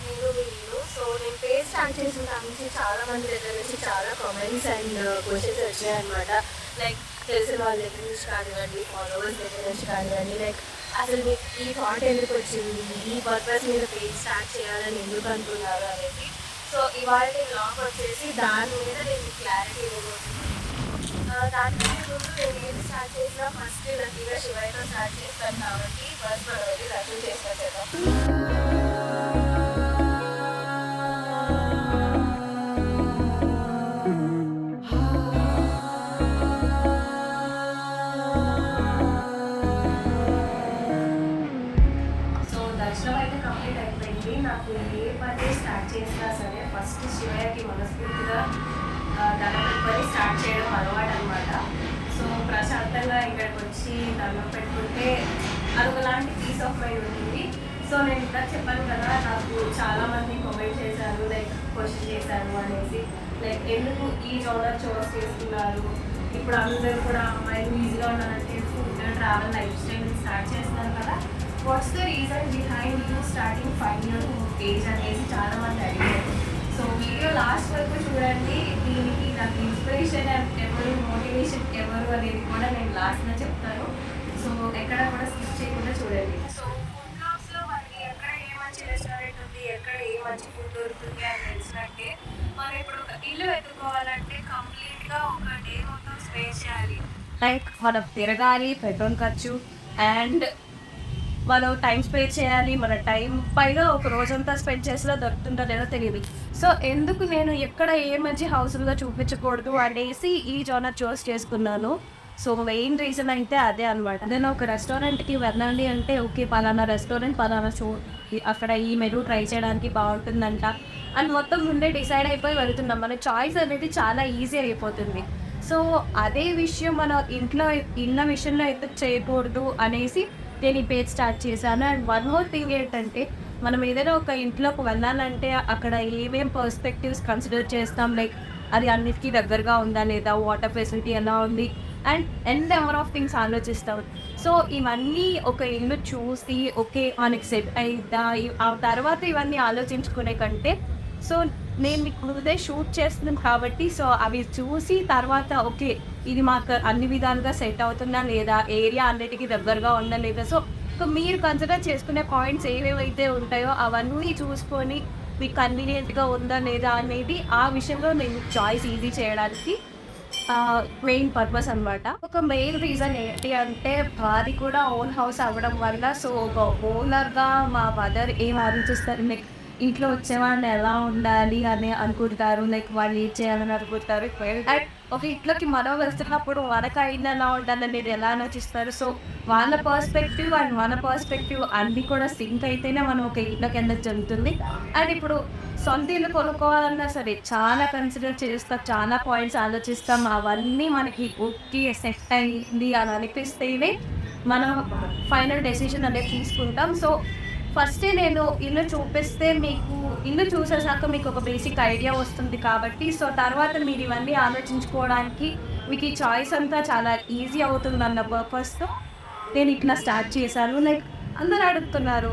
నేను వీళ్ళు. సో నేను పేజ్ స్టార్ట్ చేసిన దాని నుంచి చాలా మంది దగ్గర నుంచి చాలా కామెంట్స్ అండ్ క్వశ్చన్స్ వచ్చాయి అనమాట. లైక్ తెలిసిన వాళ్ళ దగ్గర నుంచి కానివ్వండి, ఫాలోవర్స్ దగ్గర నుంచి కానివ్వండి, లైక్ అసలు మీకు ఈ థాట్ ఎందుకు వచ్చింది, ఈ పర్పస్ మీద పేజ్ స్టార్ట్ చేయాలని ఎందుకు అనుకున్నారు అనేది. సో ఇవాళ బ్లాగ్ వచ్చేసి దాని మీద నేను క్లారిటీ ఇవ్వబోతున్నాను. దానికంటే ముందు నేను ఏది స్టార్ట్ చేసినా ఫస్ట్ లక్కీగా శివయ్యతో స్టార్ట్ చేస్తాను కాబట్టి ఫస్ట్ మనం వెళ్ళి దర్శనం చేసుకొచ్చేద్దాం. నాకు ఏ పని స్టార్ట్ చేసినా సరే ఫస్ట్ శివయ్యకి మనస్ఫూర్తిగా దండం పెట్టుకొని స్టార్ట్ చేయడం అలవాటు అనమాట. సో ప్రశాంతంగా ఇక్కడికి వచ్చి దండం పెట్టుకుంటే అదొకలాంటి పీస్ ఆఫ్ మైండ్ ఉంటుంది. సో నేను ఇంకా చెప్పాను కదా, నాకు చాలామంది కామెంట్ చేశారు, లైక్ క్వశ్చన్ చేశారు అనేసి, లైక్ ఎందుకు ఈ జోనర్ చూస్ చేసుకున్నారు, ఇప్పుడు అందరూ కూడా అమ్మాయిలు ఈజీగా ఉండాలంటే food travel life style start చేస్తున్నారు కదా, what's the reason behind you starting 5 years age అనేసి చాలామంది అడిగారు. సో వీడియో లాస్ట్ వరకు చూడండి. దీనికి నాకు ఇన్స్పిరేషన్ ఎవరు, మోటివేషన్ ఎవరు అనేది కూడా నేను లాస్ట్లో చెప్తాను. సో ఎక్కడ కూడా స్కిప్ చేయకుండా చూడండి. సో ఫుడ్ బ్లాగ్స్లో మనకి ఎక్కడ ఏ మంచి రెస్టారెంట్ ఉంది, ఎక్కడ ఏ మంచి ఫుడ్ దొరుకుతుంది అని తెలిసినట్టే మనం ఇప్పుడు ఒక ఇల్లు ఎత్తుకోవాలంటే కంప్లీట్గా ఒక డే మొత్తం స్పే చేయాలి. లైక్ మనం తిరగాలి, పెట్రోల్ ఖర్చు అండ్ మనం టైం స్పెండ్ చేయాలి. మన టైం పైన ఒక రోజంతా స్పెండ్ చేసినా దొరుకుతుందో లేదో తెలియదు. సో ఎందుకు నేను ఎక్కడ ఏ మంచి హౌస్లో చూపించకూడదు అనేసి ఈ జోనర్ చూస్ చేసుకున్నాను. సో మెయిన్ రీజన్ అయితే అదే అనమాట. నేను ఒక రెస్టారెంట్కి వెళ్ళాలి అంటే ఓకే పలానా రెస్టారెంట్ పలానా అక్కడ ఈ మెనూ ట్రై చేయడానికి బాగుంటుందంట అని మొత్తం ముందే డిసైడ్ అయిపోయి వెళ్తున్నాం. మన చాయిస్ అనేది చాలా ఈజీ అయిపోతుంది. సో అదే విషయం మన ఇళ్ళ విషయంలో ఎందుకు చేయకూడదు అనేసి నేను ఈ పేజ్ స్టార్ట్ చేశాను. అండ్ వన్ మోర్ థింగ్ ఏంటంటే, మనం ఏదైనా ఒక ఇంట్లోకి వెళ్ళాలంటే అక్కడ ఏమేం పర్స్పెక్టివ్స్ కన్సిడర్ చేస్తాం, లైక్ అది అన్నిటికీ దగ్గరగా ఉందా లేదా, వాటర్ ఫెసిలిటీ ఎలా ఉంది అండ్ నెంబర్ ఆఫ్ థింగ్స్ ఆలోచిస్తాం. సో ఇవన్నీ ఒక ఇల్లు చూసి ఓకే మనకి సెట్ అయిద్దా, ఆ తర్వాత ఇవన్నీ ఆలోచించుకునే కంటే, సో నేను మీకు ముందే షూట్ చేస్తున్నాను కాబట్టి సో అవి చూసి తర్వాత ఓకే ఇది మాకు అన్ని విధాలుగా సెట్ అవుతుందా లేదా, ఏరియా అన్నిటికీ దగ్గరగా ఉందా లేదా, సో మీరు కన్సిడర్ చేసుకునే పాయింట్స్ ఏవేవైతే ఉంటాయో అవన్నీ చూసుకొని మీకు కన్వీనియంట్గా ఉందా లేదా అనేది ఆ విషయంలో నేను చాయిస్ ఈజీ చేయడానికి మెయిన్ పర్పస్ అనమాట. ఒక మెయిన్ రీజన్ ఏంటి అంటే, వారి కూడా ఓన్ హౌస్ అవ్వడం వల్ల సో ఒక ఓనర్గా మా మదర్ ఏం ఆలోచిస్తారు, లైక్ ఇంట్లో వచ్చేవాడిని ఎలా ఉండాలి అని అనుకుంటారు, లైక్ వాళ్ళు ఏం చేయాలని అనుకుంటారు. అండ్ ఒక ఇంట్లోకి మనం వెళ్తున్నప్పుడు మనకు అయిన ఎలా ఉండాలని మీరు ఎలా ఆలోచిస్తారు. సో వాళ్ళ పర్స్పెక్టివ్ అండ్ మన పర్స్పెక్టివ్ అన్నీ కూడా సింక్ అయితేనే మనం ఒక ఇంట్లోకి వెళ్ళడం జరుగుతుంది. అండ్ ఇప్పుడు సొంత ఇల్లు కొనుక్కోవాలన్నా సరే చాలా కన్సిడర్ చేస్తాం, చాలా పాయింట్స్ ఆలోచిస్తాం. అవన్నీ మనకి ఓకే సెట్ అయింది అని అనిపిస్తేనే మనం ఫైనల్ డెసిషన్ అనేది తీసుకుంటాం. సో ఫస్టే నేను ఇల్లు చూపిస్తే మీకు ఇల్లు చూసేసాక మీకు ఒక బేసిక్ ఐడియా వస్తుంది కాబట్టి సో తర్వాత మీరు ఇవన్నీ ఆలోచించుకోవడానికి మీకు ఈ చాయిస్ అంతా చాలా ఈజీ అవుతుందన్న పర్పస్తో నేను ఇట్లా స్టార్ట్ చేశాను. లైక్ అందరు అడుగుతున్నారు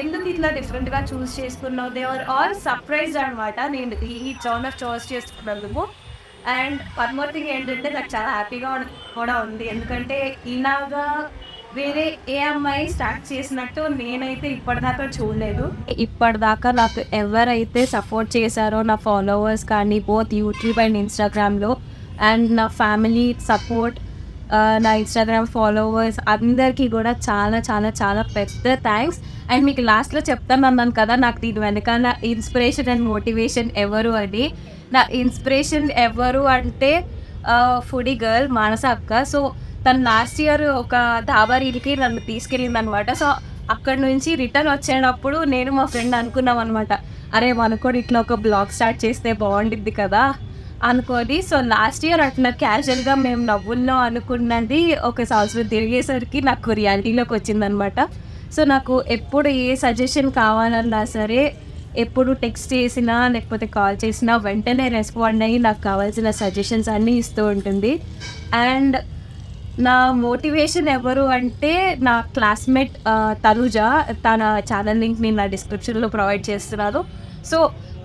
ఎందుకు ఇట్లా డిఫరెంట్గా చూస్ చేసుకున్నావు, దే ఆర్ ఆల్ సర్ప్రైజ్డ్ అనమాట నేను ఈ జోనర్ చూస్ చేసుకున్నందుకు. అండ్ వన్ మోర్ థింగ్ ఏంటంటే నాకు చాలా హ్యాపీగా కూడా ఉంది, ఎందుకంటే ఇలాగా వేరే ఏ అమ్మాయి స్టార్ట్ చేసినట్టు నేనైతే ఇప్పటిదాకా చూడలేదు. ఇప్పటిదాకా నాకు ఎవరైతే సపోర్ట్ చేశారో నా ఫాలోవర్స్ కానీ బోత్ యూట్యూబ్ అండ్ ఇన్స్టాగ్రామ్లో అండ్ నా ఫ్యామిలీ సపోర్ట్, నా ఇన్స్టాగ్రామ్ ఫాలోవర్స్ అందరికీ కూడా చాలా చాలా చాలా పెద్ద థ్యాంక్స్. అండ్ మీకు లాస్ట్లో చెప్తాను అన్నాను కదా నాకు దీని వెనకాల ఇన్స్పిరేషన్ అండ్ మోటివేషన్ ఎవరు అని. నా ఇన్స్పిరేషన్ ఎవరు అంటే ఫుడీ గర్ల్ మానస అక్క. సో తను లాస్ట్ ఇయర్ ఒక ధాబారీకి నన్ను తీసుకెళ్ళింది అనమాట. సో అక్కడ నుంచి రిటర్న్ వచ్చేటప్పుడు నేను మా ఫ్రెండ్ అనుకున్నాం అనమాట, అరే మనకు కూడా ఇట్లా ఒక బ్లాగ్ స్టార్ట్ చేస్తే బాగుండిద్ది కదా అనుకోని. సో లాస్ట్ ఇయర్ అట్లా క్యాజువల్గా మేము నవ్వుల్లో అనుకున్నది ఒక సంవత్సరం తిరిగేసరికి నాకు రియాలిటీలోకి వచ్చిందనమాట. సో నాకు ఎప్పుడు ఏ సజెషన్ కావాలన్నా సరే, ఎప్పుడు టెక్స్ట్ చేసినా లేకపోతే కాల్ చేసినా వెంటనే రెస్పాండ్ అయ్యి నాకు కావాల్సిన సజెషన్స్ అన్నీ ఇస్తూ ఉంటుంది. అండ్ నా మోటివేషన్ ఎవరు అంటే నా క్లాస్‌మేట్ తనుజ. తన ఛానల్ లింక్ నేను నా డిస్క్రిప్షన్‌లో ప్రొవైడ్ చేస్తున్నాను. సో,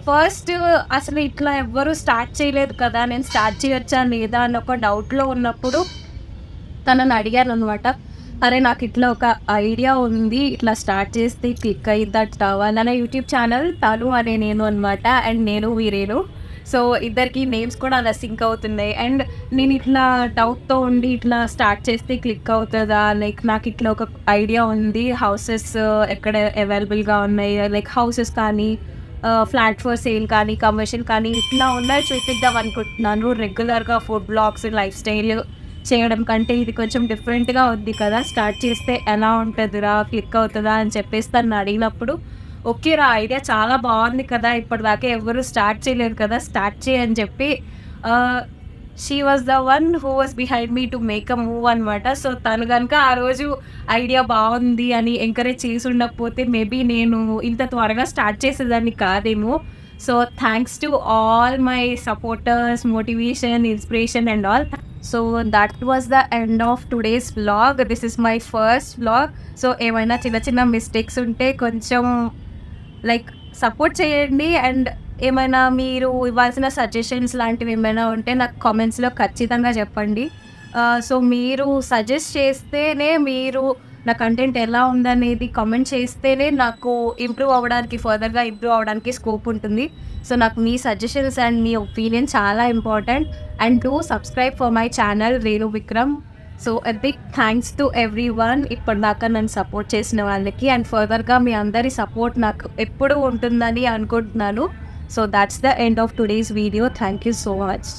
ఫస్ట్ అసలు ఇట్లా ఎవ్వరు స్టార్ట్ చేయలేదు కదా! నేను స్టార్ట్ చేయొచ్చా లేదా అని ఒక డౌట్‌లో ఉన్నప్పుడు తనని అడిగాననమాట. అరే! నాకిట్లా ఒక ఐడియా ఉంది. ఇట్లా స్టార్ట్ చేస్తే క్లిక్ అయిద్దట. నా యూట్యూబ్ ఛానల్ తను అనే నేను అనమాట. అండ్ నేను వీరేను. సో, ఇద్దరికి నేమ్స్ కూడా అలా సింక్ అవుతున్నాయి. అండ్ నేను ఇట్లా డౌట్‌తో ఉండి ఇట్లా స్టార్ట్ చేస్తే క్లిక్ అవుతదా? లైక్ నాకిట్లా ఒక ఐడియా ఉంది. హౌసెస్ ఎక్కడ అవైలబుల్‌గా ఉన్నాయి. లైక్ హౌసెస్ కానీ ఫ్లాట్ ఫర్ సేల్ కానీ, కమర్షియల్ కానీ ఇట్లా ఉన్నాయి చూపిద్దాం అనుకుంటున్నాను. రెగ్యులర్‌గా ఫుడ్ వ్లాగ్స్, లైఫ్ స్టైల్ చేయడం కంటే ఇది కొంచెం డిఫరెంట్‌గా ఉంది కదా! స్టార్ట్ చేస్తే ఎలా ఉంటదిరా? క్లిక్ అవుతదా? అని చెప్పేసి తనని అడిగినప్పుడు ఓకేరా ఐడియా చాలా బావుంది కదా! ఇప్పటిదాకా ఎవ్వరు స్టార్ట్ చేయలేదు కదా! స్టార్ట్ చెయి అని చెప్పి ఆహ్, she was the one who was behind me to make a move అనమాట. సో, తను గనుక ఆ రోజు ఐడియా బావుంది అని ఎంకరేజ్ చేసి ఉండకపోతే మేబీ నేను ఇంత త్వరగా స్టార్ట్ చేసేదాన్ని కాదేమో. So, thanks to all my supporters, motivation, inspiration and all. So, that was the end of today's vlog. This is my first vlog. So, ఏమైనా చిన్న చిన్న మిస్టేక్స్ ఉంటే కొంచెం లైక్ సపోర్ట్ చేయండి. అండ్ ఏమైనా మీరు ఇవ్వాల్సిన సజెషన్స్ లాంటివి ఏమైనా ఉంటే నాకు కామెంట్స్‌లో ఖచ్చితంగా చెప్పండి. సో, మీరు సజెస్ట్ చేస్తేనే మీరు నా కంటెంట్ ఎలా ఉందనేది కామెంట్ చేస్తేనే నాకు ఫర్దర్‌గా ఇంప్రూవ్ అవ్వడానికి స్కోప్ ఉంటుంది. సో, నాకు మీ సజెషన్స్ అండ్ మీ ఒపీనియన్ చాలా important. And do subscribe for my channel Renu Vikram. So, a big thanks to everyone ఇప్పటిదాకా నన్ను సపోర్ట్ చేసిన వాళ్ళకి. అండ్ ఫర్దర్‌గా మీ అందరి సపోర్ట్ నాకు ఎప్పుడూ ఉంటుందని అనుకుంటున్నాను. So, that's the end of today's video. Thank you so much.